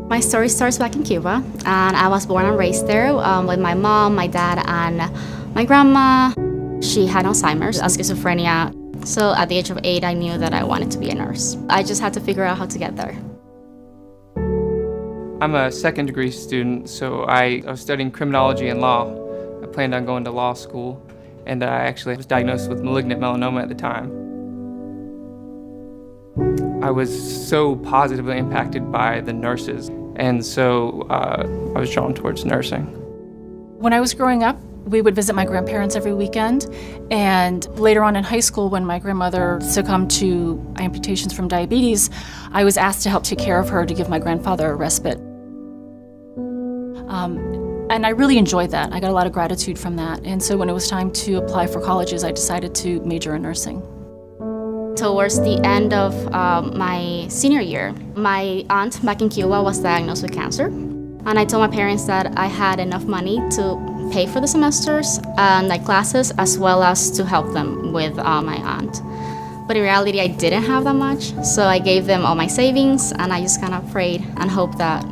My story starts back in Cuba, and I was born and raised there with my mom, my dad, and my grandma. She had Alzheimer's and schizophrenia, so at the age of 8, I knew that I wanted to be a nurse. I just had to figure out how to get there. I'm a second-degree student, so I was studying criminology and law. I planned on going to law school, and I actually was diagnosed with malignant melanoma at the time. I was so positively impacted by the nurses, and so I was drawn towards nursing. When I was growing up, we would visit my grandparents every weekend, and later on in high school, when my grandmother succumbed to amputations from diabetes, I was asked to help take care of her to give my grandfather a respite. And I really enjoyed that. I got a lot of gratitude from that. And so when it was time to apply for colleges, I decided to major in nursing. Towards the end of my senior year, my aunt back in Cuba was diagnosed with cancer. And I told my parents that I had enough money to pay for the semesters and my classes, as well as to help them with my aunt. But in reality, I didn't have that much, so I gave them all my savings, and I just kind of prayed and hoped that,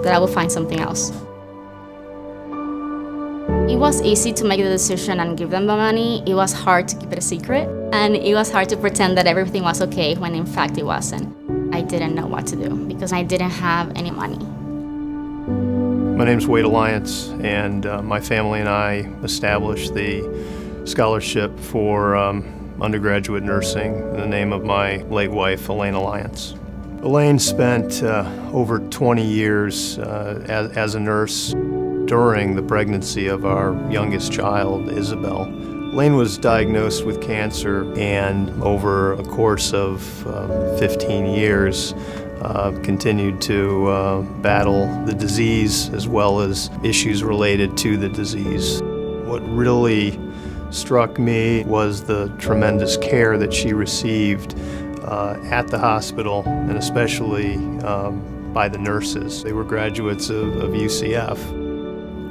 that I would find something else. It was easy to make the decision and give them the money. It was hard to keep it a secret, and it was hard to pretend that everything was okay when in fact it wasn't. I didn't know what to do because I didn't have any money. My name's Wade Alliance, and my family and I established the scholarship for undergraduate nursing in the name of my late wife, Elaine Alliance. Elaine spent over 20 years as a nurse during the pregnancy of our youngest child, Isabel. Elaine was diagnosed with cancer, and over a course of 15 years, continued to battle the disease as well as issues related to the disease. What really struck me was the tremendous care that she received at the hospital, and especially by the nurses. They were graduates of UCF.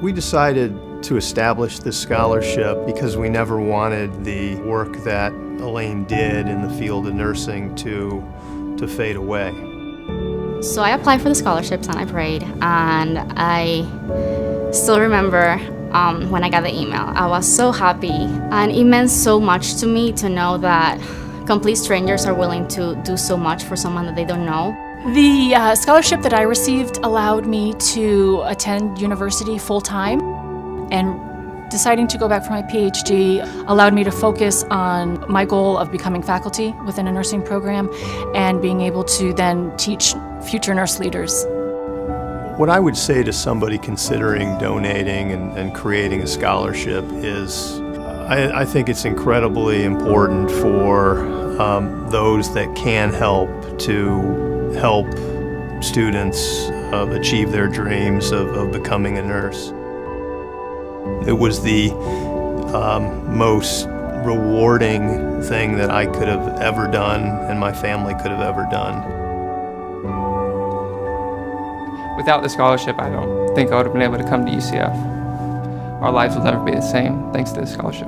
We decided to establish this scholarship because we never wanted the work that Elaine did in the field of nursing to fade away. So I applied for the scholarships and I prayed, and I still remember when I got the email. I was so happy, and it meant so much to me to know that complete strangers are willing to do so much for someone that they don't know. The scholarship that I received allowed me to attend university full-time, and deciding to go back for my PhD allowed me to focus on my goal of becoming faculty within a nursing program and being able to then teach future nurse leaders. What I would say to somebody considering donating and creating a scholarship is I think it's incredibly important for those that can help to help students achieve their dreams of becoming a nurse. It was the most rewarding thing that I could have ever done and my family could have ever done. Without the scholarship, I don't think I would have been able to come to UCF. Our lives will never be the same thanks to the scholarship.